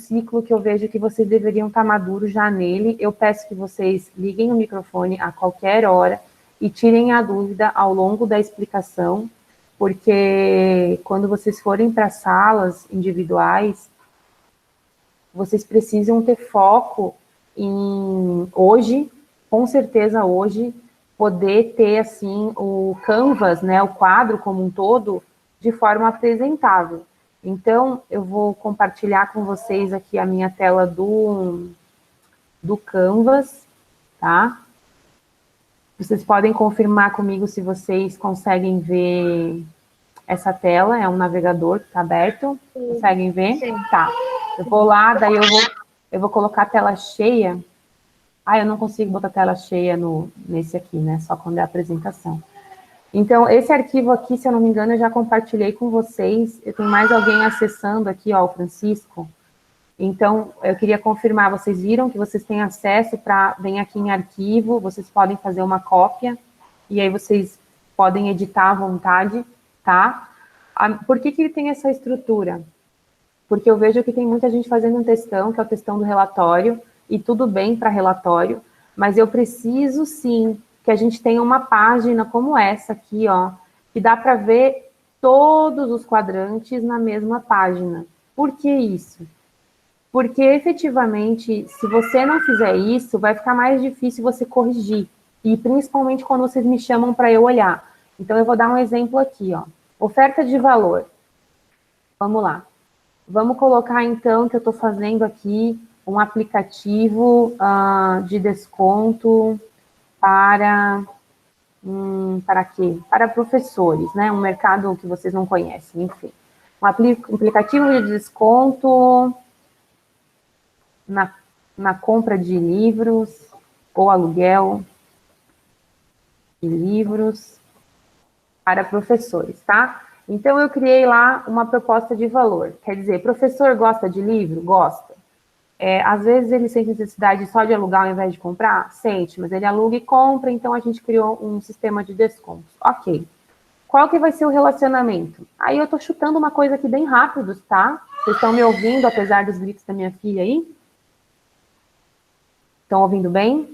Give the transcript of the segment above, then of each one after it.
ciclo que eu vejo que vocês deveriam estar maduros já nele. Eu peço que vocês liguem o microfone a qualquer hora e tirem a dúvida ao longo da explicação, porque quando vocês forem para salas individuais, vocês precisam ter foco em hoje, com certeza hoje, poder ter assim o canvas, né, o quadro como um todo, de forma apresentável. Então, eu vou compartilhar com vocês aqui a minha tela do Canvas, tá? Vocês podem confirmar comigo se vocês conseguem ver essa tela, é um navegador que está aberto. Conseguem ver? Sim. Tá. Eu vou lá, daí eu vou colocar a tela cheia. Ah, eu não consigo botar a tela cheia nesse aqui, né? Só quando é a apresentação. Então, esse arquivo aqui, se eu não me engano, eu já compartilhei com vocês. Eu tenho mais alguém acessando aqui, ó, o Francisco. Então, eu queria confirmar, vocês viram que vocês têm acesso para, vem aqui em arquivo, vocês podem fazer uma cópia, e aí vocês podem editar à vontade, tá? Por que ele tem essa estrutura? Porque eu vejo que tem muita gente fazendo um textão, que é o textão do relatório, e tudo bem para relatório, mas eu preciso sim que a gente tenha uma página como essa aqui, ó, que dá para ver todos os quadrantes na mesma página. Por que isso? Porque, efetivamente, se você não fizer isso, vai ficar mais difícil você corrigir. E, principalmente, quando vocês me chamam para eu olhar. Então, eu vou dar um exemplo aqui, ó. Oferta de valor. Vamos lá. Vamos colocar, então, que eu estou fazendo aqui um aplicativo de desconto para quê? Para professores, né? Um mercado que vocês não conhecem, enfim. Um aplicativo de desconto na compra de livros ou aluguel de livros para professores, tá? Então, eu criei lá uma proposta de valor. Quer dizer, professor gosta de livro? Gosta. Às vezes ele sente necessidade só de alugar ao invés de comprar? Sente, mas ele aluga e compra, então a gente criou um sistema de descontos. Ok. Qual que vai ser o relacionamento? Aí eu tô chutando uma coisa aqui bem rápido, tá? Vocês estão me ouvindo, apesar dos gritos da minha filha aí? Estão ouvindo bem?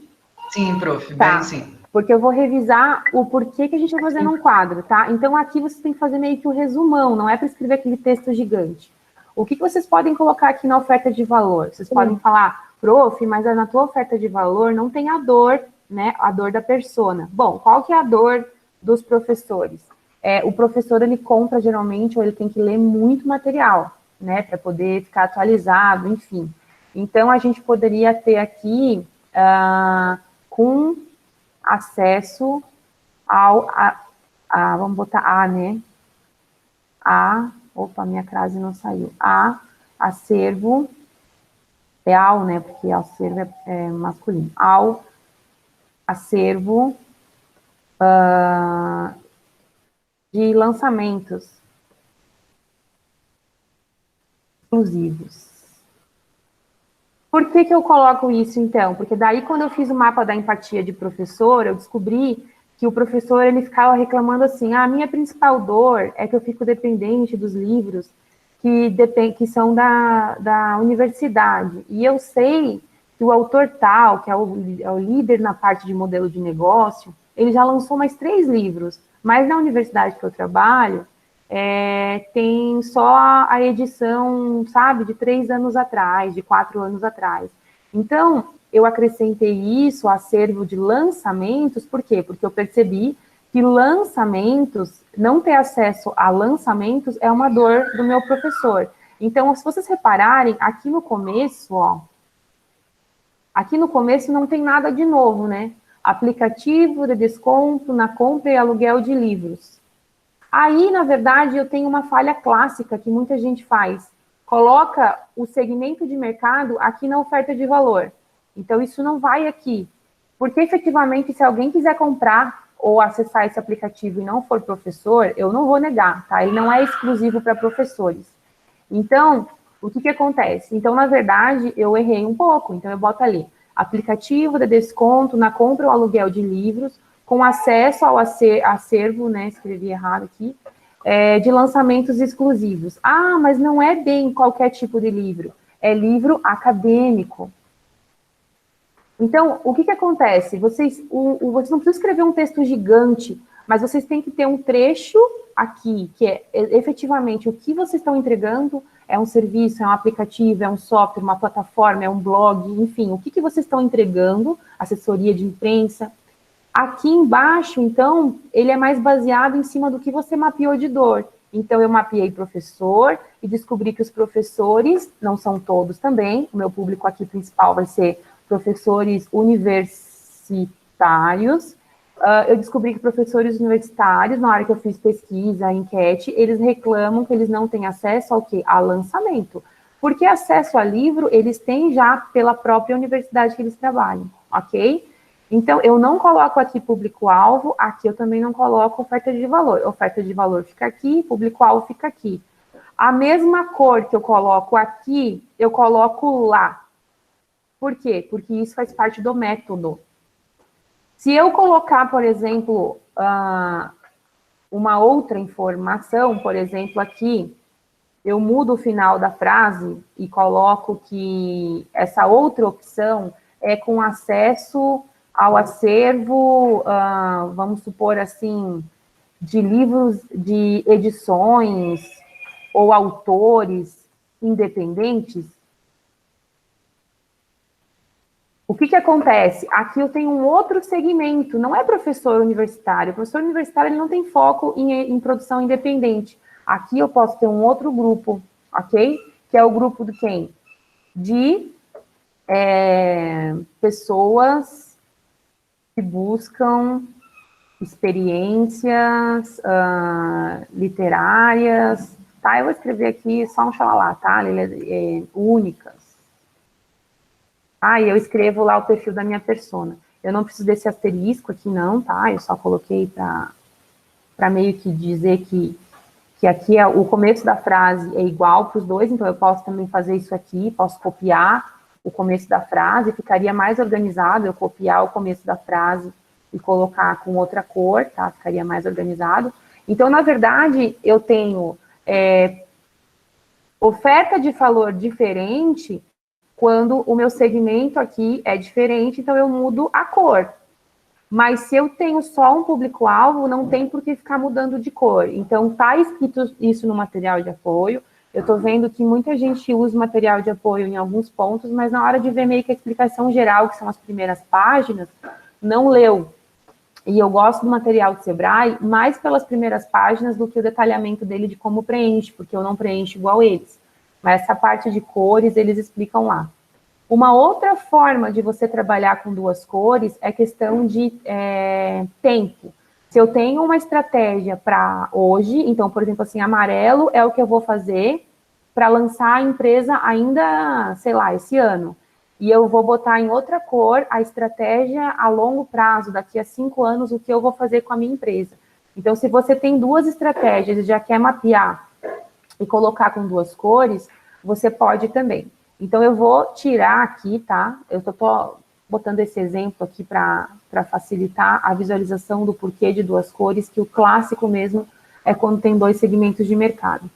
Sim, prof, Tá. bem sim. Porque eu vou revisar o porquê que a gente vai fazendo um quadro, tá? Então, aqui você tem que fazer meio que um resumão, não é para escrever aquele texto gigante. O que vocês podem colocar aqui na oferta de valor? Vocês podem falar, prof, mas na tua oferta de valor não tem a dor, né? A dor da persona. Bom, qual que é a dor dos professores? O professor, ele compra geralmente, ou ele tem que ler muito material, né? Para poder ficar atualizado, enfim. Então, a gente poderia ter aqui, com acesso vamos botar A, né? Opa, minha crase não saiu. Acervo, ao, né? Porque acervo é masculino. Ao acervo de lançamentos exclusivos. Por que eu coloco isso, então? Porque daí, quando eu fiz o mapa da empatia de professor, eu descobri que o professor, ele ficava reclamando assim, a minha principal dor é que eu fico dependente dos livros que são da universidade. E eu sei que o autor tal, que é o líder na parte de modelo de negócio, ele já lançou mais 3 livros, mas na universidade que eu trabalho, tem só a edição, sabe, de 3 anos atrás, de 4 anos atrás. Então, eu acrescentei isso, acervo de lançamentos, por quê? Porque eu percebi que lançamentos, não ter acesso a lançamentos é uma dor do meu professor. Então, se vocês repararem, aqui no começo, ó, aqui no começo não tem nada de novo, né? Aplicativo de desconto na compra e aluguel de livros. Aí, na verdade, eu tenho uma falha clássica que muita gente faz. Coloca o segmento de mercado aqui na oferta de valor. Então, isso não vai aqui. Porque, efetivamente, se alguém quiser comprar ou acessar esse aplicativo e não for professor, eu não vou negar, tá? Ele não é exclusivo para professores. Então, o que acontece? Então, na verdade, eu errei um pouco. Então, eu boto ali, aplicativo de desconto na compra ou aluguel de livros, com acesso ao acervo, né, escrevi errado aqui, de lançamentos exclusivos. Ah, mas não é bem qualquer tipo de livro. é livro acadêmico. Então, o que acontece? Vocês não precisam escrever um texto gigante, mas vocês têm que ter um trecho aqui, que é efetivamente o que vocês estão entregando, é um serviço, é um aplicativo, é um software, uma plataforma, é um blog, enfim, o que vocês estão entregando, assessoria de imprensa. Aqui embaixo, então, ele é mais baseado em cima do que você mapeou de dor. Então, eu mapeei professor e descobri que os professores, não são todos também, o meu público aqui principal vai ser professores universitários. Eu descobri que professores universitários, na hora que eu fiz pesquisa, enquete, eles reclamam que eles não têm acesso ao quê? A lançamento. Porque acesso a livro, eles têm já pela própria universidade que eles trabalham, ok? Então, eu não coloco aqui público-alvo, aqui eu também não coloco oferta de valor. Oferta de valor fica aqui, público-alvo fica aqui. A mesma cor que eu coloco aqui, eu coloco lá. Por quê? Porque isso faz parte do método. Se eu colocar, por exemplo, uma outra informação, por exemplo, aqui, eu mudo o final da frase e coloco que essa outra opção é com acesso ao acervo, vamos supor assim, de livros de edições ou autores independentes. O que acontece? Aqui eu tenho um outro segmento, não é professor universitário. O professor universitário ele não tem foco em produção independente. Aqui eu posso ter um outro grupo, ok? Que é o grupo de quem? De pessoas que buscam experiências literárias, tá? Eu vou escrever aqui só um xalala, tá? Únicas. E eu escrevo lá o perfil da minha persona. Eu não preciso desse asterisco aqui não, tá? Eu só coloquei para meio que dizer que aqui o começo da frase é igual para os dois, então eu posso também fazer isso aqui, posso copiar o começo da frase, ficaria mais organizado eu copiar o começo da frase e colocar com outra cor, tá? Ficaria mais organizado. Então, na verdade, eu tenho oferta de valor diferente quando o meu segmento aqui é diferente, então eu mudo a cor. Mas se eu tenho só um público-alvo, não tem por que ficar mudando de cor. Então, está escrito isso no material de apoio. Eu estou vendo que muita gente usa o material de apoio em alguns pontos, mas na hora de ver meio que a explicação geral, que são as primeiras páginas, não leu. E eu gosto do material do Sebrae mais pelas primeiras páginas do que o detalhamento dele de como preenche, porque eu não preencho igual eles. Mas essa parte de cores, eles explicam lá. Uma outra forma de você trabalhar com duas cores é questão de tempo. Se eu tenho uma estratégia para hoje, então, por exemplo, assim, amarelo é o que eu vou fazer para lançar a empresa ainda, sei lá, esse ano. E eu vou botar em outra cor a estratégia a longo prazo, daqui a 5 anos, o que eu vou fazer com a minha empresa. Então, se você tem duas estratégias e já quer mapear e colocar com duas cores, você pode também. Então, eu vou tirar aqui, tá? Eu tô botando esse exemplo aqui para facilitar a visualização do porquê de duas cores, que o clássico mesmo é quando tem dois segmentos de mercado.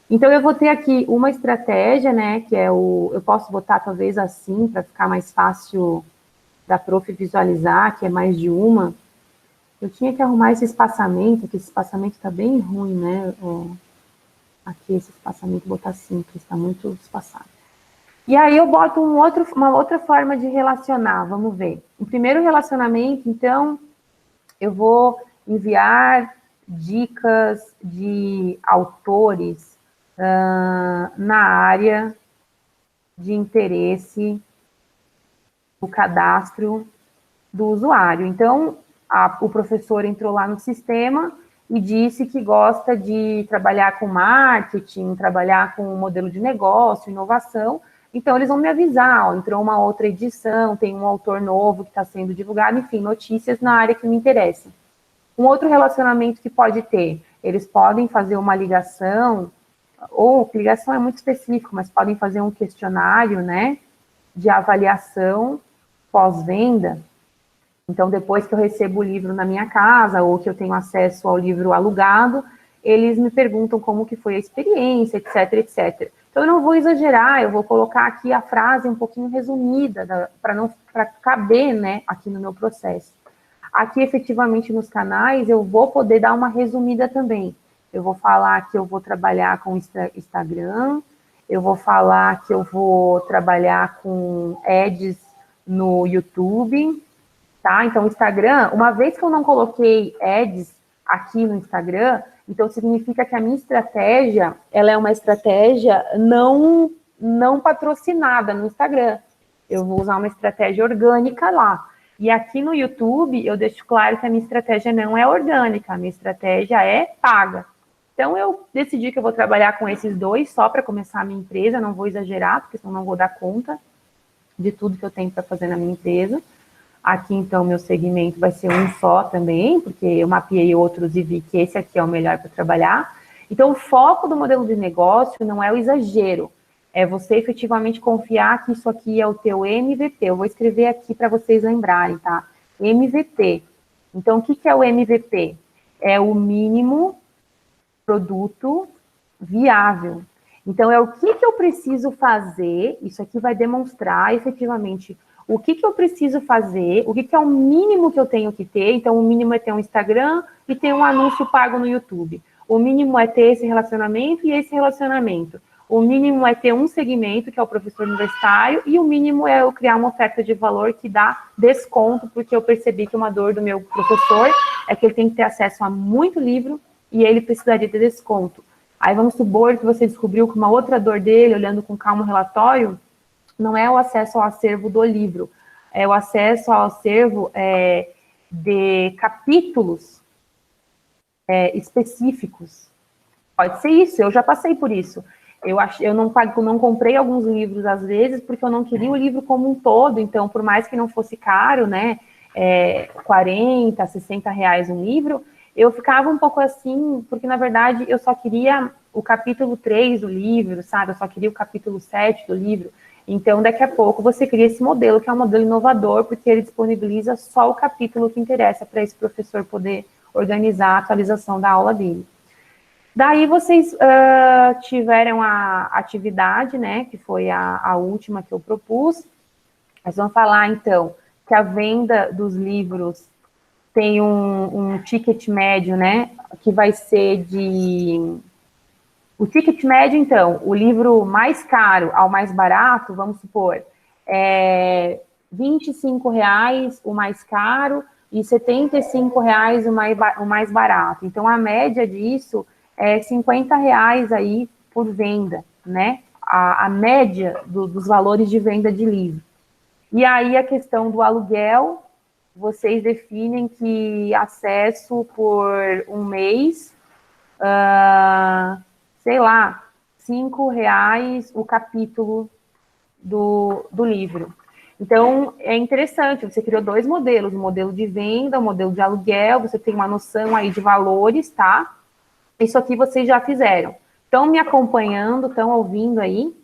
Então, eu vou ter aqui uma estratégia, né, que é eu posso botar talvez assim, para ficar mais fácil da prof visualizar, que é mais de uma. Eu tinha que arrumar esse espaçamento, que esse espaçamento está bem ruim, né? Aqui, esse espaçamento, botar simples, está muito espaçado. E aí eu boto uma outra forma de relacionar, vamos ver. O primeiro relacionamento, então, eu vou enviar dicas de autores na área de interesse do cadastro do usuário. Então, o professor entrou lá no sistema e disse que gosta de trabalhar com marketing, trabalhar com modelo de negócio, inovação. Então, eles vão me avisar, entrou uma outra edição, tem um autor novo que está sendo divulgado, enfim, notícias na área que me interessa. Um outro relacionamento que pode ter, eles podem fazer uma ligação, ou ligação é muito específico, mas podem fazer um questionário, né, de avaliação pós-venda. Então, depois que eu recebo o livro na minha casa, ou que eu tenho acesso ao livro alugado, eles me perguntam como que foi a experiência, etc, etc. Então, eu não vou exagerar, eu vou colocar aqui a frase um pouquinho resumida, para caber, né, aqui no meu processo. Aqui, efetivamente, nos canais, eu vou poder dar uma resumida também. Eu vou falar que eu vou trabalhar com Instagram, eu vou falar que eu vou trabalhar com ads no YouTube, tá? Então, o Instagram, uma vez que eu não coloquei ads aqui no Instagram, então significa que a minha estratégia, ela é uma estratégia não patrocinada no Instagram. Eu vou usar uma estratégia orgânica lá. E aqui no YouTube, eu deixo claro que a minha estratégia não é orgânica, a minha estratégia é paga. Então, eu decidi que eu vou trabalhar com esses dois só para começar a minha empresa, não vou exagerar, porque senão não vou dar conta de tudo que eu tenho para fazer na minha empresa. Aqui, então, meu segmento vai ser um só também, porque eu mapeei outros e vi que esse aqui é o melhor para trabalhar. Então, o foco do modelo de negócio não é o exagero, é você efetivamente confiar que isso aqui é o teu MVP. Eu vou escrever aqui para vocês lembrarem, tá? MVP. Então, o que é o MVP? É o mínimo produto viável. Então, é o que eu preciso fazer, isso aqui vai demonstrar efetivamente o que eu preciso fazer, o que é o mínimo que eu tenho que ter. Então, o mínimo é ter um Instagram e ter um anúncio pago no YouTube. O mínimo é ter esse relacionamento e esse relacionamento. O mínimo é ter um segmento, que é o professor universitário, e o mínimo é eu criar uma oferta de valor que dá desconto, porque eu percebi que uma dor do meu professor é que ele tem que ter acesso a muito livro e ele precisaria ter desconto. Aí vamos supor que você descobriu que uma outra dor dele, olhando com calma o relatório, não é o acesso ao acervo do livro, é o acesso ao acervo de capítulos específicos. Pode ser isso, eu já passei por isso. Eu não comprei alguns livros, às vezes, porque eu não queria o livro como um todo, então, por mais que não fosse caro, né, 40, 60 reais um livro, eu ficava um pouco assim, porque, na verdade, eu só queria o capítulo 3 do livro, sabe? Eu só queria o capítulo 7 do livro. Então, daqui a pouco, você cria esse modelo, que é um modelo inovador, porque ele disponibiliza só o capítulo que interessa para esse professor poder organizar a atualização da aula dele. Daí, vocês tiveram a atividade, né, que foi a última que eu propus. Nós vamos falar, então, que a venda dos livros tem um ticket médio, né, que vai ser de... O ticket médio, então, o livro mais caro ao mais barato, vamos supor, é R$ 25 o mais caro e R$ 75 o mais barato. Então, a média disso é R$ 50 aí por venda, né? A média dos valores de venda de livro. E aí, a questão do aluguel, vocês definem que acesso por um mês... sei lá, R$ 5 o capítulo do livro. Então, é interessante, você criou dois modelos, o modelo de venda, o modelo de aluguel, você tem uma noção aí de valores, tá? Isso aqui vocês já fizeram. Estão me acompanhando, estão ouvindo aí?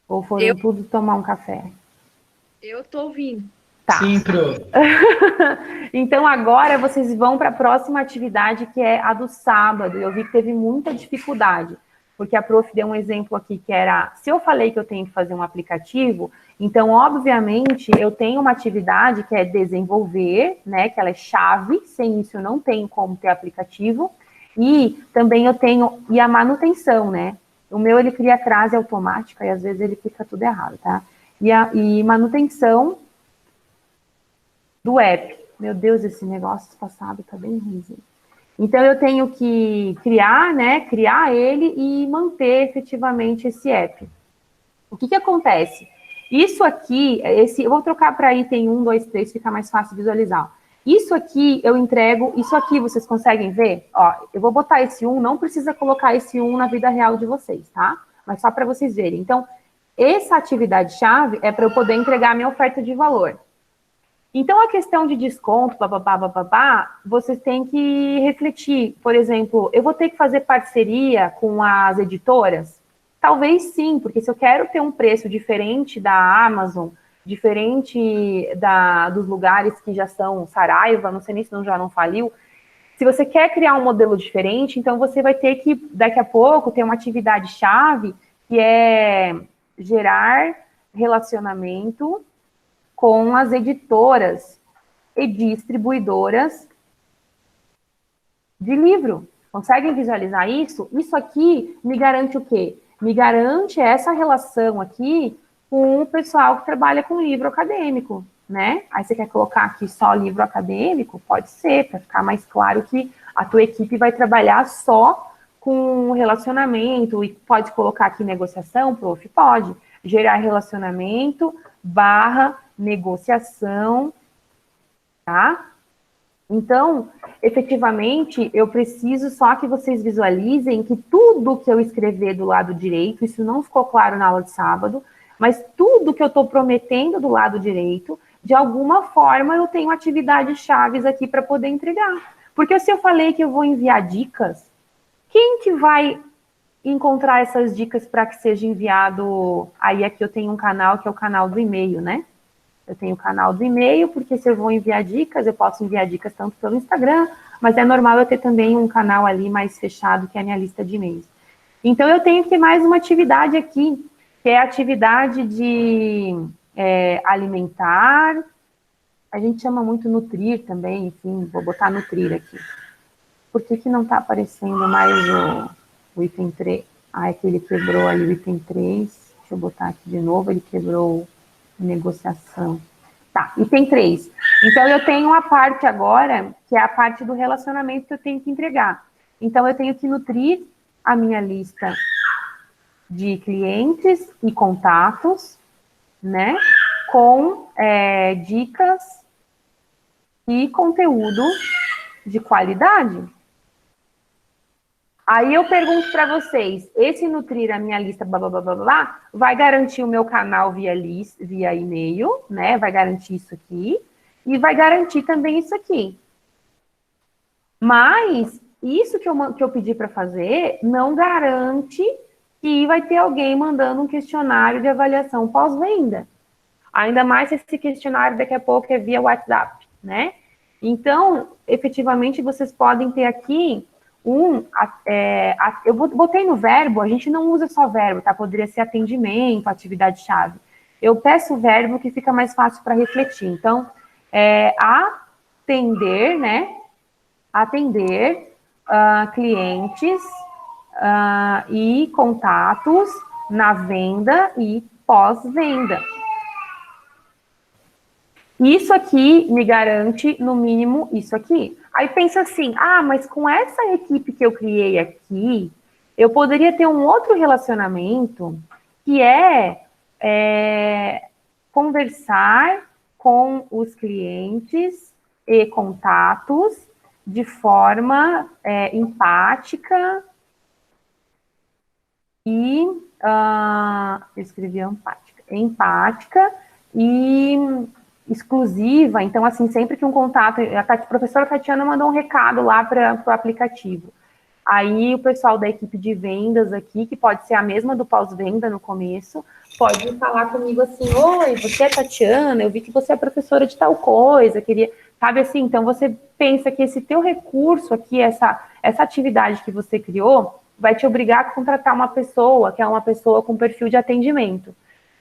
Ou foram tudo tomar um café? Eu tô ouvindo. Tá. Sim, Pro. Então, agora vocês vão para a próxima atividade, que é a do sábado. Eu vi que teve muita dificuldade, porque a prof deu um exemplo aqui que era, se eu falei que eu tenho que fazer um aplicativo, então, obviamente, eu tenho uma atividade que é desenvolver, né, que ela é chave, sem isso eu não tenho como ter aplicativo, e também eu tenho, e a manutenção, né? O meu, ele cria crase automática, e às vezes ele fica tudo errado, tá? E manutenção do app. Meu Deus, esse negócio passado tá bem ruimzinho. Então, eu tenho que criar, né? Criar ele e manter efetivamente esse app. O que acontece? Isso aqui, eu vou trocar para item 1, 2, 3, fica mais fácil visualizar. Isso aqui eu entrego, isso aqui vocês conseguem ver? Ó, eu vou botar esse 1, não precisa colocar esse 1 na vida real de vocês, tá? Mas só para vocês verem. Então, essa atividade-chave é para eu poder entregar a minha oferta de valor. Então, a questão de desconto, vocês têm que refletir. Por exemplo, eu vou ter que fazer parceria com as editoras? Talvez sim, porque se eu quero ter um preço diferente da Amazon, diferente dos lugares que já são Saraiva, não sei nem se já não faliu, Se você quer criar um modelo diferente, então você vai ter que, daqui a pouco, ter uma atividade-chave que é gerar relacionamento com as editoras e distribuidoras de livro. Conseguem visualizar isso? Isso aqui me garante o quê? Me garante essa relação aqui com o pessoal que trabalha com livro acadêmico, né? Aí você quer colocar aqui só livro acadêmico? Pode ser, para ficar mais claro que a tua equipe vai trabalhar só com relacionamento, e pode colocar aqui negociação, prof? Pode. Gerar relacionamento / negociação, tá? Então, efetivamente, eu preciso só que vocês visualizem que tudo que eu escrever do lado direito, isso não ficou claro na aula de sábado, mas tudo que eu estou prometendo do lado direito, de alguma forma eu tenho atividades chaves aqui para poder entregar. Porque se eu falei que eu vou enviar dicas, quem que vai encontrar essas dicas para que seja enviado? Aí aqui eu tenho um canal que é o canal do e-mail, né? Eu tenho o canal do e-mail, porque se eu vou enviar dicas, eu posso enviar dicas tanto pelo Instagram, mas é normal eu ter também um canal ali mais fechado, que é a minha lista de e-mails. Então, eu tenho que ter mais uma atividade aqui, que é a atividade de alimentar. A gente chama muito nutrir também, enfim, vou botar nutrir aqui. Por que não está aparecendo mais o item 3? Ah, é que ele quebrou ali o item 3. Deixa eu botar aqui de novo, ele quebrou negociação. Tá, item 3. Então, eu tenho uma parte agora, que é a parte do relacionamento que eu tenho que entregar. Então, eu tenho que nutrir a minha lista de clientes e contatos, né, com dicas e conteúdo de qualidade. Aí eu pergunto para vocês, esse nutrir a minha lista, blá, blá, blá, blá, blá, vai garantir o meu canal via e-mail, né? Vai garantir isso aqui. E vai garantir também isso aqui. Mas isso que eu pedi para fazer não garante que vai ter alguém mandando um questionário de avaliação pós-venda. Ainda mais se esse questionário daqui a pouco é via WhatsApp, né? Então, efetivamente, vocês podem ter aqui eu botei no verbo, a gente não usa só verbo, tá? Poderia ser atendimento, atividade-chave. Eu peço o verbo que fica mais fácil para refletir. Então, atender, né? Atender clientes e contatos na venda e pós-venda. Isso aqui me garante, no mínimo, isso aqui. Aí pensa assim, mas com essa equipe que eu criei aqui, eu poderia ter um outro relacionamento que é conversar com os clientes e contatos de forma empática e... eu escrevi empática e exclusiva. Então, assim, sempre que um contato... A professora Tatiana mandou um recado lá para o aplicativo. Aí, o pessoal da equipe de vendas aqui, que pode ser a mesma do pós-venda no começo, pode falar comigo assim, oi, você é Tatiana, eu vi que você é professora de tal coisa, queria... Sabe assim? Então, você pensa que esse teu recurso aqui, essa atividade que você criou, vai te obrigar a contratar uma pessoa, que é uma pessoa com perfil de atendimento.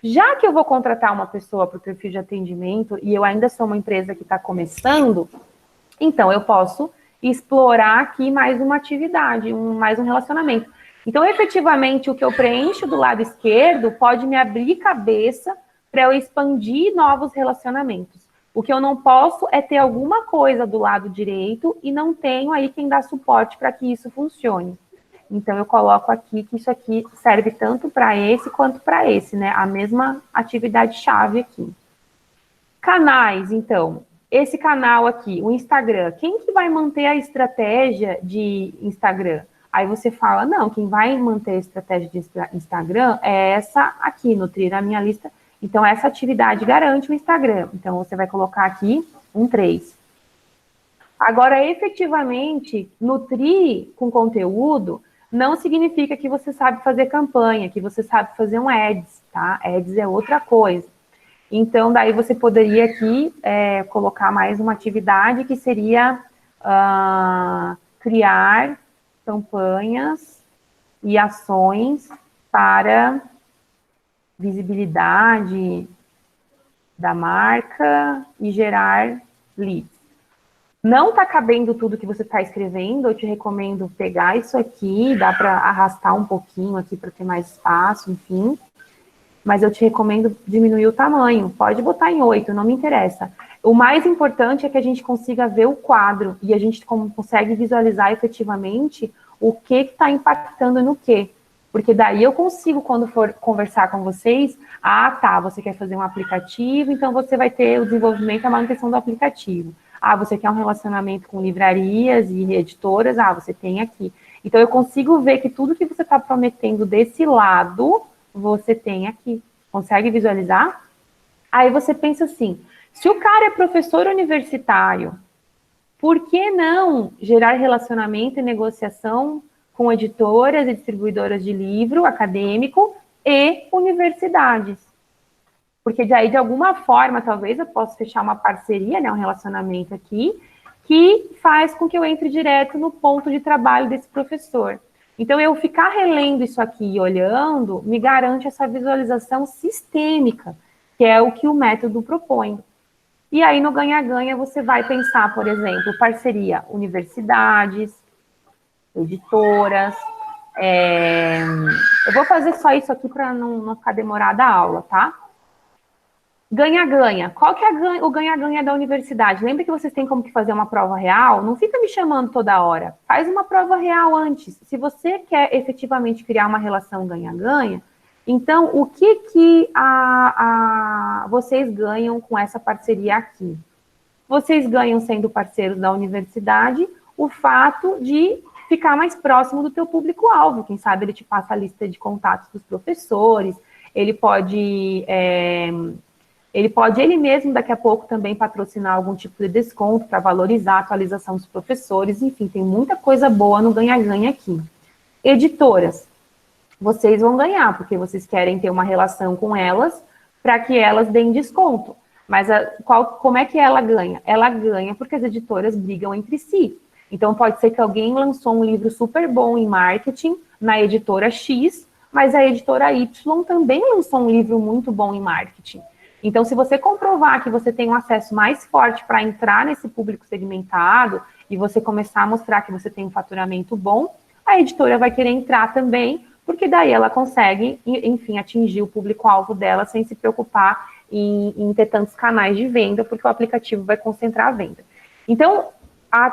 Já que eu vou contratar uma pessoa para o perfil de atendimento e eu ainda sou uma empresa que está começando, então eu posso explorar aqui mais uma atividade, mais um relacionamento. Então, efetivamente, o que eu preencho do lado esquerdo pode me abrir cabeça para eu expandir novos relacionamentos. O que eu não posso é ter alguma coisa do lado direito e não tenho aí quem dá suporte para que isso funcione. Então, eu coloco aqui que isso aqui serve tanto para esse quanto para esse, né? A mesma atividade-chave aqui. Canais, então. Esse canal aqui, o Instagram. Quem que vai manter a estratégia de Instagram? Aí você fala, não, quem vai manter a estratégia de Instagram é essa aqui, nutrir a minha lista. Então, essa atividade garante o Instagram. Então, você vai colocar aqui um 3. Agora, efetivamente, nutrir com conteúdo não significa que você sabe fazer campanha, que você sabe fazer um ads, tá? Ads é outra coisa. Então, daí você poderia aqui colocar mais uma atividade que seria criar campanhas e ações para visibilidade da marca e gerar leads. Não está cabendo tudo que você está escrevendo, eu te recomendo pegar isso aqui, dá para arrastar um pouquinho aqui para ter mais espaço, enfim. Mas eu te recomendo diminuir o tamanho. Pode botar em 8, não me interessa. O mais importante é que a gente consiga ver o quadro e a gente consegue visualizar efetivamente o que está impactando no quê. Porque daí eu consigo, quando for conversar com vocês, tá, você quer fazer um aplicativo, então você vai ter o desenvolvimento e a manutenção do aplicativo. Você quer um relacionamento com livrarias e editoras, você tem aqui. Então eu consigo ver que tudo que você está prometendo desse lado, você tem aqui. Consegue visualizar? Aí você pensa assim, se o cara é professor universitário, por que não gerar relacionamento e negociação com editoras e distribuidoras de livro acadêmico e universidades? Porque daí, de alguma forma, talvez eu possa fechar uma parceria, né, um relacionamento aqui, que faz com que eu entre direto no ponto de trabalho desse professor. Então, eu ficar relendo isso aqui e olhando, me garante essa visualização sistêmica, que é o que o método propõe. E aí, no ganha-ganha, você vai pensar, por exemplo, parceria universidades, editoras. Eu vou fazer só isso aqui para não ficar demorada a aula, tá? Ganha-ganha. Qual que é o ganha-ganha da universidade? Lembra que vocês têm como que fazer uma prova real? Não fica me chamando toda hora. Faz uma prova real antes. Se você quer efetivamente criar uma relação ganha-ganha, então o que vocês ganham com essa parceria aqui? Vocês ganham sendo parceiros da universidade o fato de ficar mais próximo do teu público-alvo. Quem sabe ele te passa a lista de contatos dos professores, ele pode ele mesmo, daqui a pouco, também patrocinar algum tipo de desconto para valorizar a atualização dos professores. Enfim, tem muita coisa boa no ganha-ganha aqui. Editoras, vocês vão ganhar, porque vocês querem ter uma relação com elas para que elas deem desconto. Mas como é que ela ganha? Ela ganha porque as editoras brigam entre si. Então, pode ser que alguém lançou um livro super bom em marketing na editora X, mas a editora Y também lançou um livro muito bom em marketing. Então, se você comprovar que você tem um acesso mais forte para entrar nesse público segmentado e você começar a mostrar que você tem um faturamento bom, a editora vai querer entrar também, porque daí ela consegue, enfim, atingir o público-alvo dela sem se preocupar em ter tantos canais de venda, porque o aplicativo vai concentrar a venda. Então,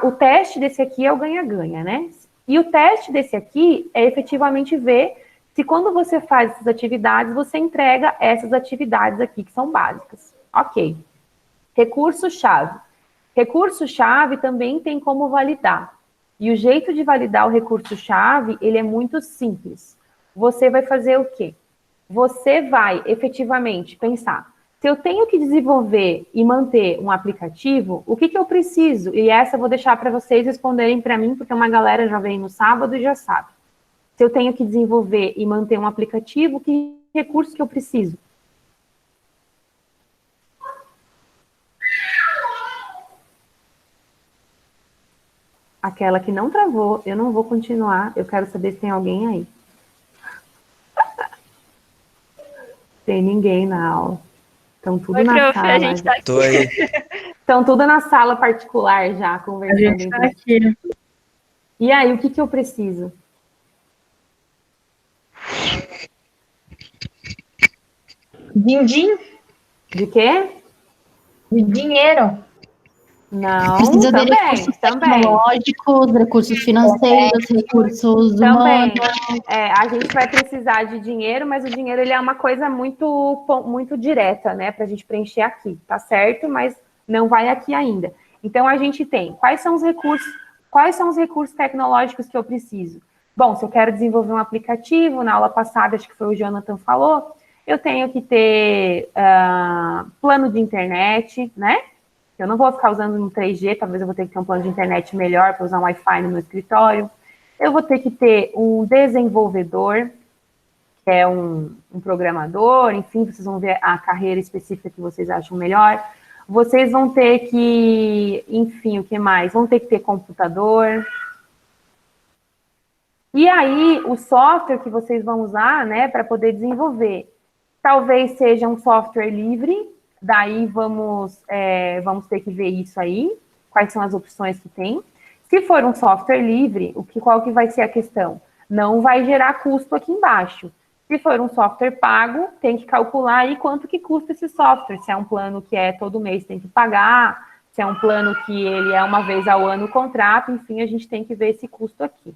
o teste desse aqui é o ganha-ganha, né? E o teste desse aqui é efetivamente ver se quando você faz essas atividades, você entrega essas atividades aqui, que são básicas. Ok. Recurso-chave. Recurso-chave também tem como validar. E o jeito de validar o recurso-chave, ele é muito simples. Você vai fazer o quê? Você vai, efetivamente, pensar, se eu tenho que desenvolver e manter um aplicativo, o que eu preciso? E essa eu vou deixar para vocês responderem para mim, porque uma galera já veio no sábado e já sabe. Se eu tenho que desenvolver e manter um aplicativo, que recurso que eu preciso? Aquela que não travou, eu não vou continuar, eu quero saber se tem alguém aí. Tem ninguém na aula. Estão tudo na sala. A gente tá aqui. Tô aí. Estão tudo na sala particular já, conversando. A gente tá aqui. E aí, o que eu preciso? Din-din. De quê? De dinheiro. Não, Precisa de também, recursos tecnológicos, recursos financeiros, recursos também. humanos. A gente vai precisar de dinheiro, mas o dinheiro ele é uma coisa muito direta, né, para a gente preencher aqui, tá certo? Mas não vai aqui ainda. Então, a gente tem, quais são os recursos tecnológicos que eu preciso? Bom, se eu quero desenvolver um aplicativo, na aula passada, acho que foi o Jonathan falou, eu tenho que ter plano de internet, né? Eu não vou ficar usando no 3G, talvez eu vou ter que ter um plano de internet melhor para usar um Wi-Fi no meu escritório. Eu vou ter que ter um desenvolvedor, que é um programador, enfim, vocês vão ver a carreira específica que vocês acham melhor. Vocês vão ter que, enfim, o que mais? Vão ter que ter computador. E aí, o software que vocês vão usar, né, para poder desenvolver, talvez seja um software livre, daí vamos ter que ver isso aí, quais são as opções que tem. Se for um software livre, qual que vai ser a questão? Não vai gerar custo aqui embaixo. Se for um software pago, tem que calcular aí quanto que custa esse software, se é um plano que é todo mês tem que pagar, se é um plano que ele é uma vez ao ano o contrato, enfim, a gente tem que ver esse custo aqui.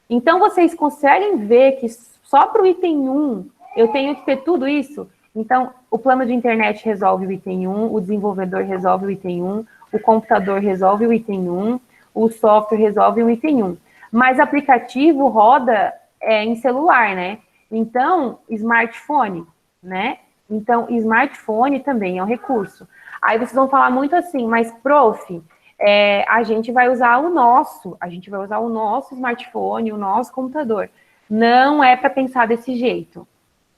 Então, vocês conseguem ver que só para o item 1 eu tenho que ter tudo isso? Então, o plano de internet resolve o item 1, o desenvolvedor resolve o item 1, o computador resolve o item 1, o software resolve o item 1. Mas aplicativo roda em celular, né? Então, smartphone, né? Então, smartphone também é um recurso. Aí vocês vão falar muito assim, mas, prof, a gente vai usar o nosso smartphone, o nosso computador. Não é para pensar desse jeito,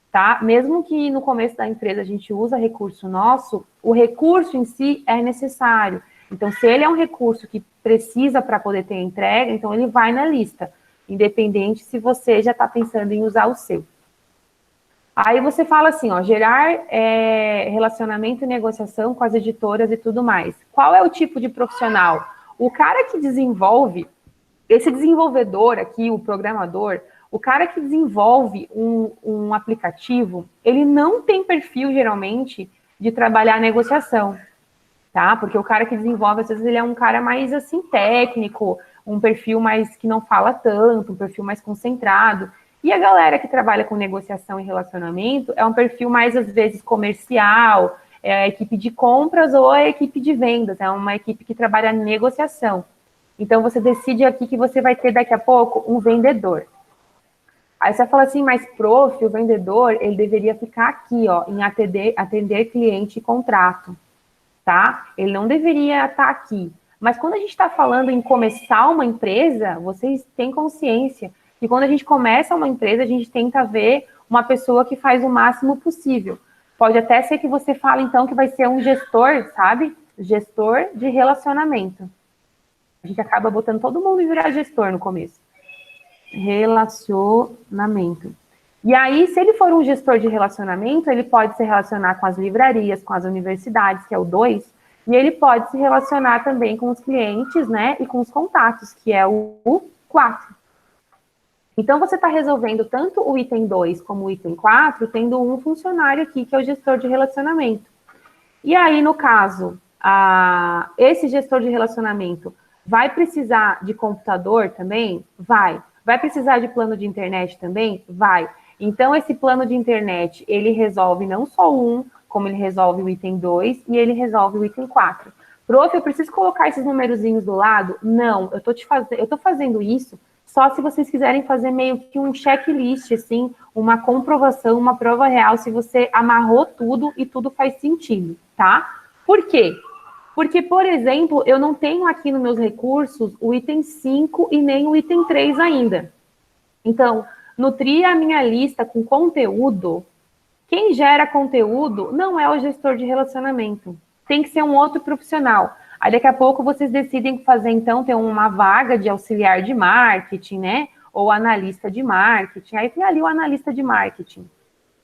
tá? Mesmo que no começo da empresa a gente usa recurso nosso, o recurso em si é necessário. Então, se ele é um recurso que precisa para poder ter entrega, então ele vai na lista, independente se você já está pensando em usar o seu. Aí você fala assim, ó, gerar relacionamento e negociação com as editoras e tudo mais. Qual é o tipo de profissional? O cara que desenvolve, esse desenvolvedor aqui, o programador, o cara que desenvolve um aplicativo, ele não tem perfil, geralmente, de trabalhar negociação, tá? Porque o cara que desenvolve, às vezes, ele é um cara mais, assim, técnico, um perfil mais que não fala tanto, um perfil mais concentrado. E a galera que trabalha com negociação e relacionamento é um perfil mais, às vezes, comercial, é a equipe de compras ou a equipe de vendas, é uma equipe que trabalha negociação. Então, você decide aqui que você vai ter, daqui a pouco, um vendedor. Aí você fala assim, mas, prof, o vendedor, ele deveria ficar aqui, ó, em atender cliente e contrato, tá? Ele não deveria estar aqui. Mas quando a gente está falando em começar uma empresa, vocês têm consciência que quando a gente começa uma empresa, a gente tenta ver uma pessoa que faz o máximo possível. Pode até ser que você fale, então, que vai ser um gestor, sabe? Gestor de relacionamento. A gente acaba botando todo mundo em virar gestor no começo. Relacionamento. E aí, se ele for um gestor de relacionamento, ele pode se relacionar com as livrarias, com as universidades, que é o 2, e ele pode se relacionar também com os clientes, né, e com os contatos, que é o 4. Então, você está resolvendo tanto o item 2 como o item 4, tendo um funcionário aqui, que é o gestor de relacionamento. E aí, no caso, esse gestor de relacionamento vai precisar de computador também? Vai. Vai precisar de plano de internet também? Vai. Então, esse plano de internet, ele resolve não só como ele resolve o item 2 e ele resolve o item 4. Prof, eu preciso colocar esses numerozinhos do lado? Não, eu tô fazendo isso só se vocês quiserem fazer meio que um checklist, assim, uma comprovação, uma prova real, se você amarrou tudo e tudo faz sentido, tá? Por quê? Porque, por exemplo, eu não tenho aqui nos meus recursos o item 5 e nem o item 3 ainda. Então, nutrir a minha lista com conteúdo, quem gera conteúdo não é o gestor de relacionamento. Tem que ser um outro profissional. Aí, daqui a pouco, vocês decidem fazer, então, ter uma vaga de auxiliar de marketing, né? Ou analista de marketing. Aí tem ali o analista de marketing.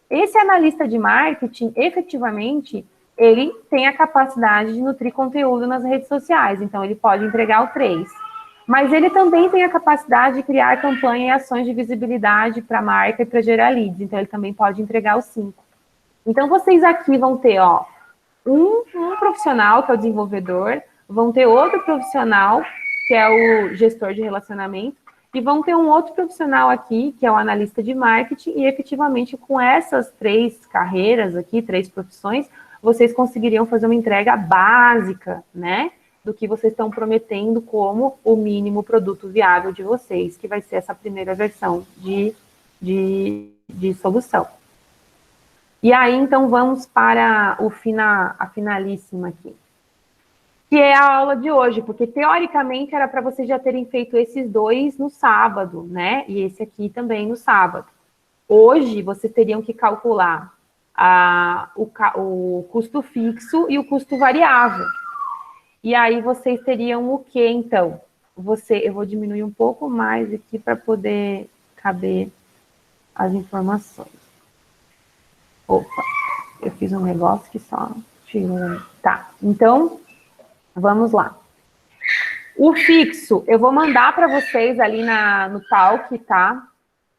Esse analista de marketing, efetivamente, ele tem a capacidade de nutrir conteúdo nas redes sociais. Então, ele pode entregar o 3. Mas ele também tem a capacidade de criar campanha e ações de visibilidade para a marca e para gerar leads. Então, ele também pode entregar o 5. Então, vocês aqui vão ter, ó, um profissional, que é o desenvolvedor, vão ter outro profissional, que é o gestor de relacionamento, e vão ter um outro profissional aqui, que é o analista de marketing, e efetivamente com essas 3 carreiras aqui, 3 profissões, vocês conseguiriam fazer uma entrega básica, né, do que vocês estão prometendo como o mínimo produto viável de vocês, que vai ser essa primeira versão de solução. E aí, então, vamos para a finalíssima aqui, que é a aula de hoje, porque, teoricamente, era para vocês já terem feito esses 2 no sábado, né? E esse aqui também no sábado. Hoje, vocês teriam que calcular o custo fixo e o custo variável. E aí vocês teriam o quê, então? Eu vou diminuir um pouco mais aqui para poder caber as informações. Opa, eu fiz um negócio que só tirou. Tá, então, vamos lá. O fixo, eu vou mandar para vocês ali no Talk, tá?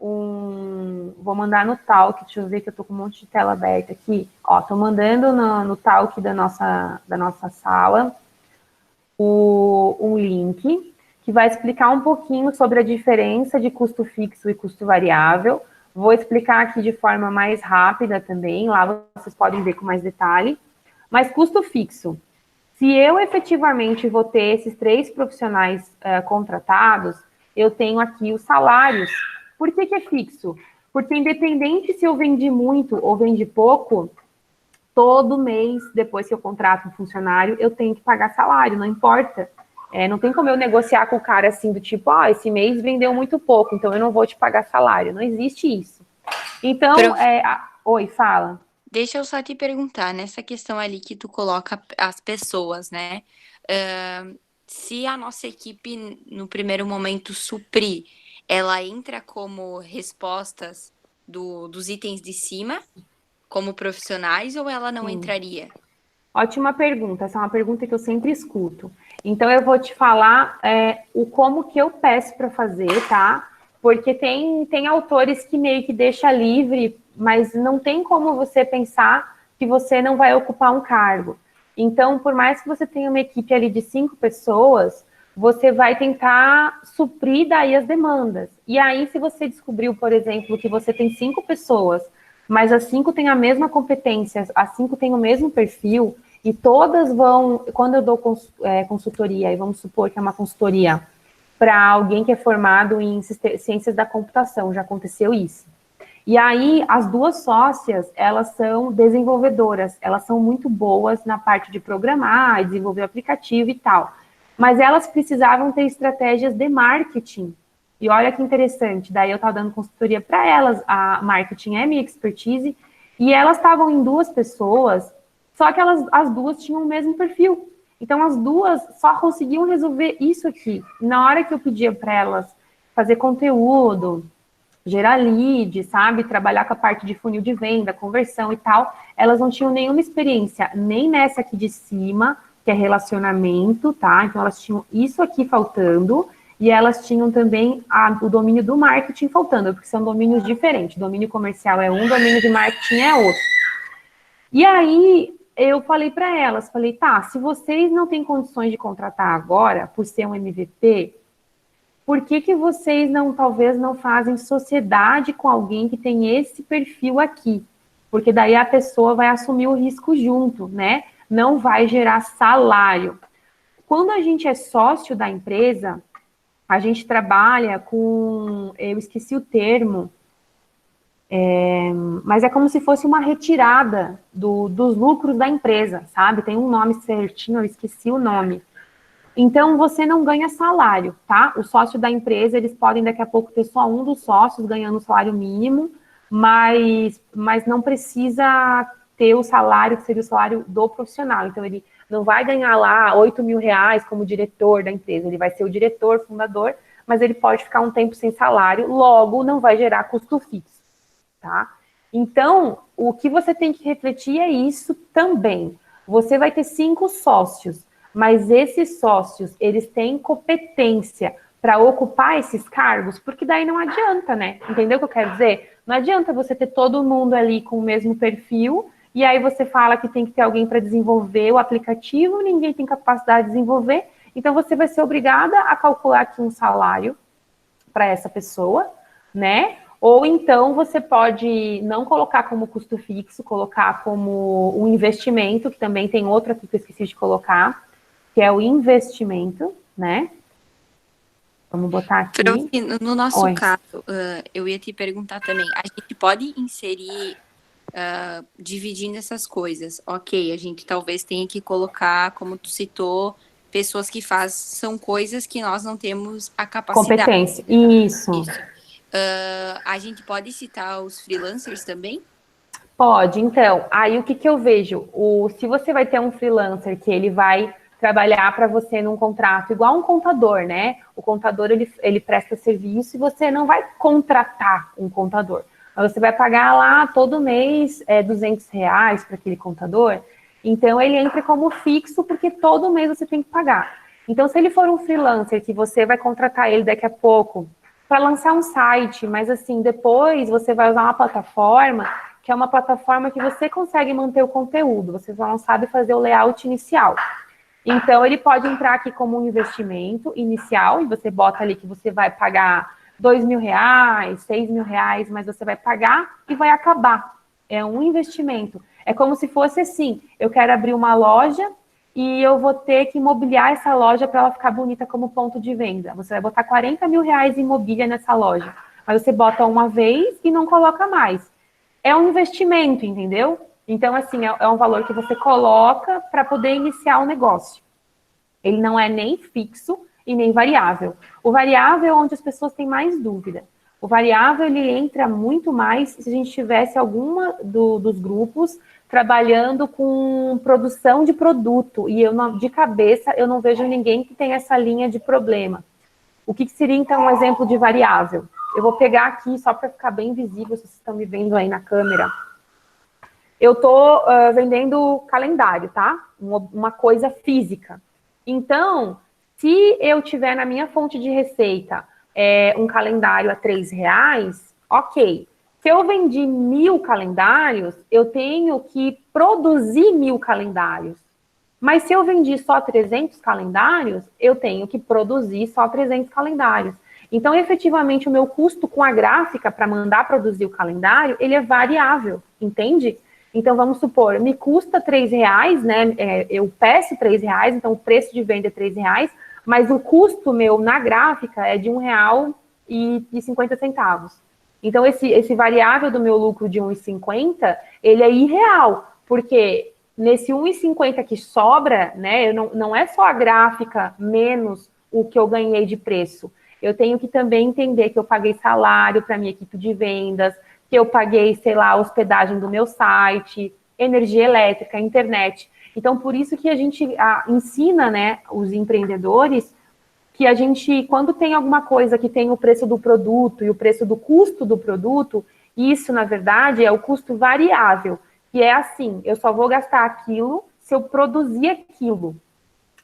Vou mandar no Talk, deixa eu ver que eu tô com um monte de tela aberta aqui. Ó, tô mandando no Talk da nossa sala um link que vai explicar um pouquinho sobre a diferença de custo fixo e custo variável. Vou explicar aqui de forma mais rápida também, lá vocês podem ver com mais detalhe. Mas custo fixo, se eu efetivamente vou ter esses 3 profissionais contratados, eu tenho aqui os salários. Por que é fixo? Porque independente se eu vendi muito ou vendi pouco, todo mês, depois que eu contrato um funcionário, eu tenho que pagar salário, não importa. Não tem como eu negociar com o cara assim, do tipo, esse mês vendeu muito pouco, então eu não vou te pagar salário. Não existe isso. Então, Oi, fala. Deixa eu só te perguntar, nessa questão ali que tu coloca as pessoas, né? Se a nossa equipe, no primeiro momento, suprir, ela entra como respostas dos itens de cima, como profissionais, ou ela não entraria? Ótima pergunta, essa é uma pergunta que eu sempre escuto. Então, eu vou te falar como que eu peço para fazer, tá? Porque tem autores que meio que deixa livre, mas não tem como você pensar que você não vai ocupar um cargo. Então, por mais que você tenha uma equipe ali de 5 pessoas, você vai tentar suprir daí as demandas. E aí, se você descobriu, por exemplo, que você tem 5 pessoas, mas as 5 têm a mesma competência, as 5 têm o mesmo perfil, e todas vão, quando eu dou consultoria, e vamos supor que é uma consultoria para alguém que é formado em ciências da computação, já aconteceu isso. E aí, as 2 sócias, elas são desenvolvedoras, elas são muito boas na parte de programar, desenvolver o aplicativo e tal. Mas elas precisavam ter estratégias de marketing. E olha que interessante, daí eu estava dando consultoria para elas, a marketing é minha expertise, e elas estavam em 2 pessoas, só que as 2 tinham o mesmo perfil. Então, as 2 só conseguiam resolver isso aqui. Na hora que eu pedia para elas fazer conteúdo, gerar lead, sabe? Trabalhar com a parte de funil de venda, conversão e tal, elas não tinham nenhuma experiência, nem nessa aqui de cima, que é relacionamento, tá? Então, elas tinham isso aqui faltando, e elas tinham também o domínio do marketing faltando, porque são domínios diferentes. Domínio comercial é um, domínio de marketing é outro. E aí, eu falei para elas, tá, se vocês não têm condições de contratar agora, por ser um MVP, por que vocês talvez não fazem sociedade com alguém que tem esse perfil aqui? Porque daí a pessoa vai assumir o risco junto, né? Não vai gerar salário. Quando a gente é sócio da empresa, a gente trabalha com, eu esqueci o termo, mas é como se fosse uma retirada dos lucros da empresa, sabe? Tem um nome certinho, eu esqueci o nome. Então, você não ganha salário, tá? O sócio da empresa, eles podem daqui a pouco ter só um dos sócios ganhando o salário mínimo, mas não precisa ter o salário que seria o salário do profissional. Então, ele não vai ganhar lá R$8.000 como diretor da empresa, ele vai ser o diretor, fundador, mas ele pode ficar um tempo sem salário, logo não vai gerar custo fixo, tá? Então, o que você tem que refletir é isso também. Você vai ter 5 sócios, mas esses sócios, eles têm competência para ocupar esses cargos, porque daí não adianta, né? Entendeu o que eu quero dizer? Não adianta você ter todo mundo ali com o mesmo perfil, e aí você fala que tem que ter alguém para desenvolver o aplicativo, ninguém tem capacidade de desenvolver, então você vai ser obrigada a calcular aqui um salário para essa pessoa, né? Ou então você pode não colocar como custo fixo, colocar como um investimento, que também tem outro aqui que eu esqueci de colocar, que é o investimento, né? Vamos botar aqui. No nosso caso, eu ia te perguntar também, a gente pode inserir, dividindo essas coisas. Ok, a gente talvez tenha que colocar, como tu citou, pessoas que são coisas que nós não temos a capacidade. Competência, isso. A gente pode citar os freelancers também? Pode, então, aí o que que eu vejo? Se você vai ter um freelancer que ele vai trabalhar para você num contrato, igual um contador, né? O contador, ele presta serviço e você não vai contratar um contador. Mas você vai pagar lá todo mês R$ 200 para aquele contador. Então, ele entra como fixo, porque todo mês você tem que pagar. Então, se ele for um freelancer que você vai contratar ele daqui a pouco para lançar um site, mas assim, depois você vai usar uma plataforma, que é uma plataforma que você consegue manter o conteúdo, você só não sabe fazer o layout inicial. Então, ele pode entrar aqui como um investimento inicial, e você bota ali que você vai pagar R$ 2.000, R$ 6.000, mas você vai pagar e vai acabar. É um investimento. É como se fosse assim, eu quero abrir uma loja e eu vou ter que mobiliar essa loja para ela ficar bonita como ponto de venda. Você vai botar R$ 40.000 em mobília nessa loja, mas você bota uma vez e não coloca mais. É um investimento, entendeu? Então, assim, é um valor que você coloca para poder iniciar o negócio. Ele não é nem fixo e nem variável. O variável é onde as pessoas têm mais dúvida. O variável, ele entra muito mais se a gente tivesse alguma dos grupos trabalhando com produção de produto. E de cabeça, eu não vejo ninguém que tenha essa linha de problema. O que seria, então, um exemplo de variável? Eu vou pegar aqui, só para ficar bem visível, se vocês estão me vendo aí na câmera. Eu estou vendendo calendário, tá? Uma coisa física. Então, se eu tiver na minha fonte de receita um calendário a R$ 3, ok. Se eu vendi 1.000 calendários, eu tenho que produzir 1.000 calendários. Mas se eu vendi só 300 calendários, eu tenho que produzir só 300 calendários. Então, efetivamente, o meu custo com a gráfica para mandar produzir o calendário, ele é variável, entende? Então, vamos supor, me custa R$ 3, né? Eu peço R$ 3, então o preço de venda é R$ 3, mas o custo meu na gráfica é de R$ 1,50. Então, esse variável do meu lucro de 1,50, ele é irreal, porque nesse 1,50 que sobra, né? Não é só a gráfica menos o que eu ganhei de preço. Eu tenho que também entender que eu paguei salário para minha equipe de vendas, que eu paguei, sei lá, a hospedagem do meu site, energia elétrica, internet. Então, por isso que a gente ensina, né, os empreendedores que a gente, quando tem alguma coisa que tem o preço do produto e o preço do custo do produto, isso, na verdade, é o custo variável, que é assim, eu só vou gastar aquilo se eu produzir aquilo.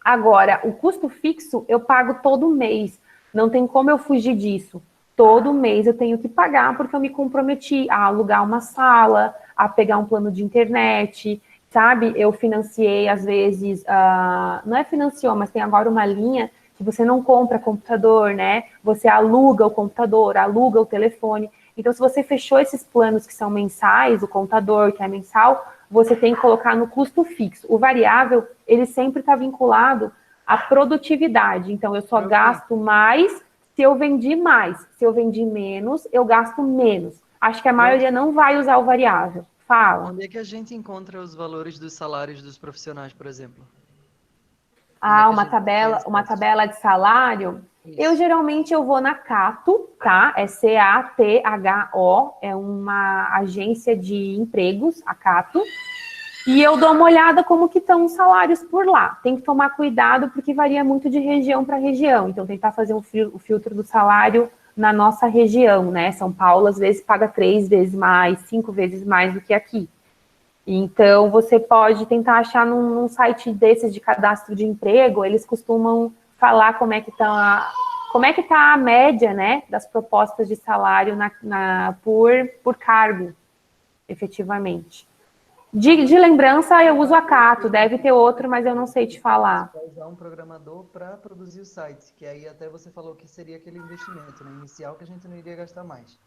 Agora, o custo fixo eu pago todo mês, não tem como eu fugir disso. Todo mês eu tenho que pagar porque eu me comprometi a alugar uma sala, a pegar um plano de internet, sabe? Eu financiei, às vezes, não é financiou, mas tem agora uma linha que você não compra computador, né? Você aluga o computador, aluga o telefone. Então, se você fechou esses planos que são mensais, o contador que é mensal, você tem que colocar no custo fixo. O variável, ele sempre está vinculado à produtividade. Então, eu só gasto mais se eu vendi mais. Se eu vendi menos, eu gasto menos. Acho que a maioria não vai usar o variável. Fala. Onde é que a gente encontra os valores dos salários dos profissionais, por exemplo? Uma tabela de salário. Isso. Eu geralmente vou na Cato, tá? É CATHO, é uma agência de empregos, a Cato. E eu dou uma olhada como que estão os salários por lá. Tem que tomar cuidado porque varia muito de região para região. Então, tentar fazer o filtro do salário na nossa região, né? São Paulo, às vezes, paga 3 vezes mais, 5 vezes mais do que aqui. Então, você pode tentar achar num site desses de cadastro de emprego, eles costumam falar como é que tá a média, né, das propostas de salário por cargo, efetivamente. De lembrança, eu uso a Cato, deve ter outro, mas eu não sei te falar. Você vai usar um programador para produzir o site, que aí até você falou que seria aquele investimento, né, inicial que a gente não iria gastar mais.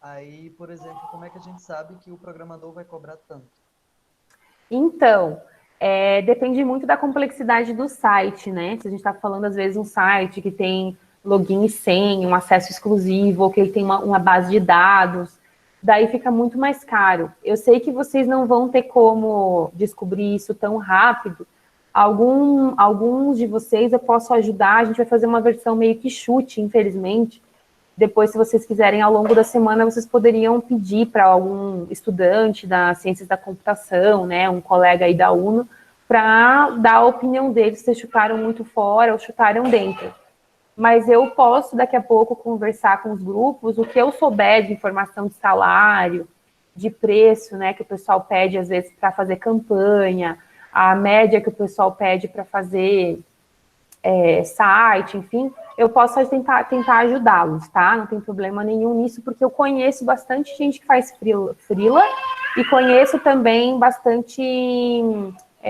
Aí, por exemplo, como é que a gente sabe que o programador vai cobrar tanto? Então, depende muito da complexidade do site, né? Se a gente está falando, às vezes, um site que tem login e senha, um acesso exclusivo, ou que ele tem uma base de dados, daí fica muito mais caro. Eu sei que vocês não vão ter como descobrir isso tão rápido. Alguns de vocês eu posso ajudar, a gente vai fazer uma versão meio que chute, infelizmente, Depois, se vocês quiserem, ao longo da semana, vocês poderiam pedir para algum estudante das ciências da computação, né, um colega aí da UNO, para dar a opinião deles, se chutaram muito fora ou chutaram dentro. Mas eu posso, daqui a pouco, conversar com os grupos, o que eu souber de informação de salário, de preço, né, que o pessoal pede, às vezes, para fazer campanha, a média que o pessoal pede para fazer site, enfim, eu posso tentar ajudá-los, tá? Não tem problema nenhum nisso, porque eu conheço bastante gente que faz freela e conheço também bastante...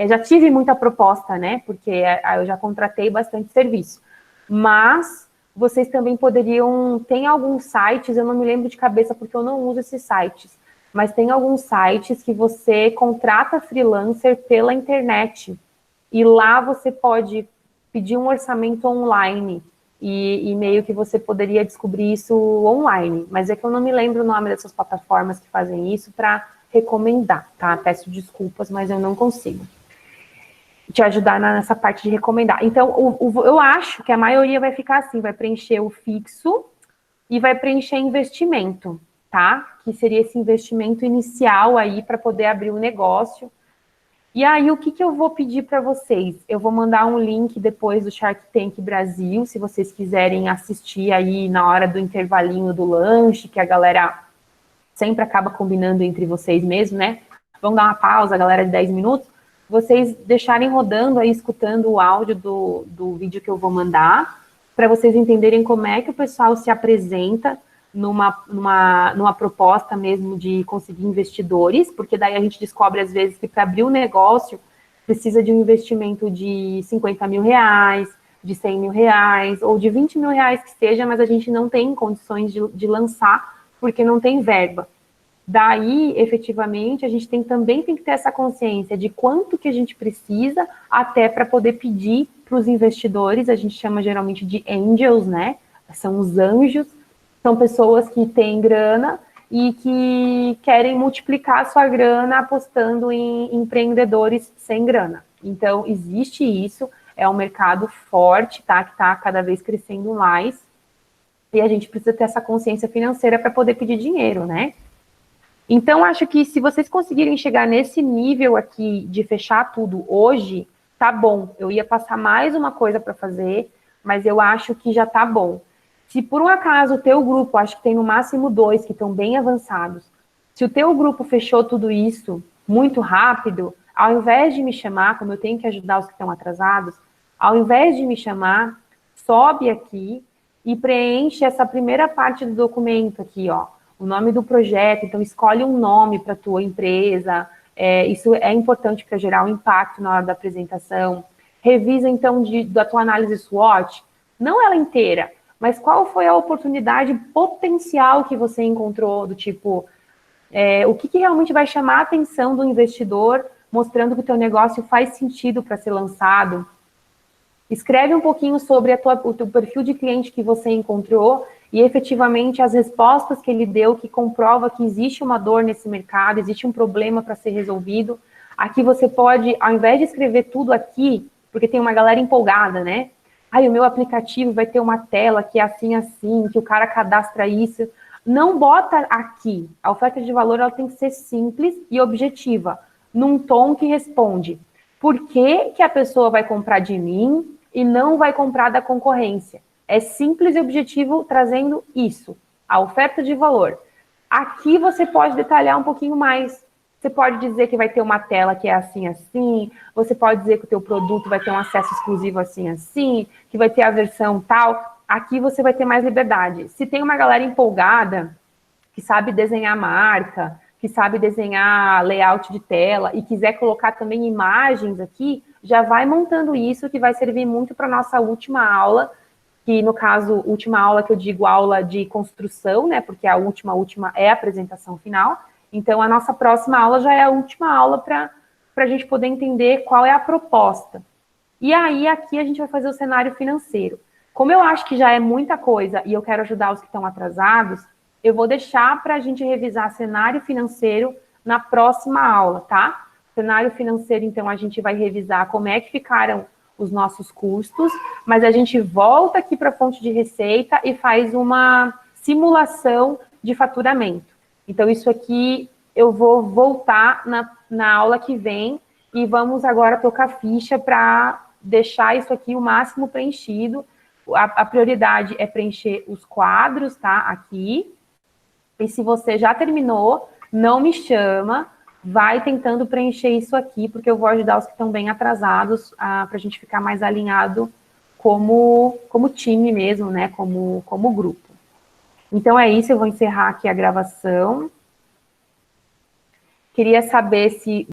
já tive muita proposta, né? Porque eu já contratei bastante serviço. Mas vocês também poderiam... Tem alguns sites, eu não me lembro de cabeça porque eu não uso esses sites, mas tem alguns sites que você contrata freelancer pela internet. E lá você pode pedir um orçamento online. E meio que você poderia descobrir isso online. Mas é que eu não me lembro o nome dessas plataformas que fazem isso para recomendar, tá? Peço desculpas, mas eu não consigo te ajudar nessa parte de recomendar. Então, eu acho que a maioria vai ficar assim, vai preencher o fixo e vai preencher investimento, tá? Que seria esse investimento inicial aí para poder abrir o negócio. E aí, o que eu vou pedir para vocês? Eu vou mandar um link depois do Shark Tank Brasil, se vocês quiserem assistir aí na hora do intervalinho do lanche, que a galera sempre acaba combinando entre vocês mesmo, né? Vamos dar uma pausa, galera, de 10 minutos. Vocês deixarem rodando aí, escutando o áudio do vídeo que eu vou mandar, para vocês entenderem como é que o pessoal se apresenta numa proposta mesmo de conseguir investidores, porque daí a gente descobre, às vezes, que para abrir um negócio precisa de um investimento de 50 mil reais, de 100 mil reais, ou de 20 mil reais que seja, mas a gente não tem condições de lançar, porque não tem verba. Daí, efetivamente, a gente também tem que ter essa consciência de quanto que a gente precisa até para poder pedir para os investidores, a gente chama geralmente de angels, né? São os anjos, são pessoas que têm grana e que querem multiplicar a sua grana apostando em empreendedores sem grana. Então, existe isso, é um mercado forte, tá? Que está cada vez crescendo mais, e a gente precisa ter essa consciência financeira para poder pedir dinheiro, né? Então, acho que se vocês conseguirem chegar nesse nível aqui de fechar tudo hoje, tá bom. Eu ia passar mais uma coisa para fazer, mas eu acho que já tá bom. Se por um acaso o teu grupo, acho que tem no máximo 2 que estão bem avançados, se o teu grupo fechou tudo isso muito rápido, ao invés de me chamar, como eu tenho que ajudar os que estão atrasados, ao invés de me chamar, sobe aqui e preenche essa primeira parte do documento aqui, ó. O nome do projeto, então escolhe um nome para a tua empresa, isso é importante para gerar um impacto na hora da apresentação. Revisa, então, da tua análise SWOT, não ela inteira, mas qual foi a oportunidade potencial que você encontrou, do tipo, o que realmente vai chamar a atenção do investidor, mostrando que o teu negócio faz sentido para ser lançado. Escreve um pouquinho sobre o teu perfil de cliente que você encontrou e efetivamente as respostas que ele deu, que comprova que existe uma dor nesse mercado, existe um problema para ser resolvido. Aqui você pode, ao invés de escrever tudo aqui, porque tem uma galera empolgada, né? O meu aplicativo vai ter uma tela que é assim, assim, que o cara cadastra isso. Não bota aqui. A oferta de valor ela tem que ser simples e objetiva, num tom que responde por que a pessoa vai comprar de mim e não vai comprar da concorrência. É simples e objetivo trazendo isso, a oferta de valor. Aqui você pode detalhar um pouquinho mais. Você pode dizer que vai ter uma tela que é assim, assim. Você pode dizer que o teu produto vai ter um acesso exclusivo assim, assim. Que vai ter a versão tal. Aqui você vai ter mais liberdade. Se tem uma galera empolgada, que sabe desenhar marca, que sabe desenhar layout de tela e quiser colocar também imagens aqui, já vai montando isso, que vai servir muito para a nossa última aula, que no caso, última aula que eu digo aula de construção, né, porque a última é a apresentação final. Então, a nossa próxima aula já é a última aula para a gente poder entender qual é a proposta. E aí, aqui a gente vai fazer o cenário financeiro. Como eu acho que já é muita coisa e eu quero ajudar os que estão atrasados, eu vou deixar para a gente revisar cenário financeiro na próxima aula, tá? Cenário financeiro, então, a gente vai revisar como é que ficaram os nossos custos, mas a gente volta aqui para a fonte de receita e faz uma simulação de faturamento. Então, isso aqui eu vou voltar na aula que vem e vamos agora tocar ficha para deixar isso aqui o máximo preenchido. A prioridade é preencher os quadros, tá? Aqui. E se você já terminou, não me chama, vai tentando preencher isso aqui, porque eu vou ajudar os que estão bem atrasados para a gente ficar mais alinhado como time mesmo, né? Como grupo. Então é isso, eu vou encerrar aqui a gravação. Queria saber se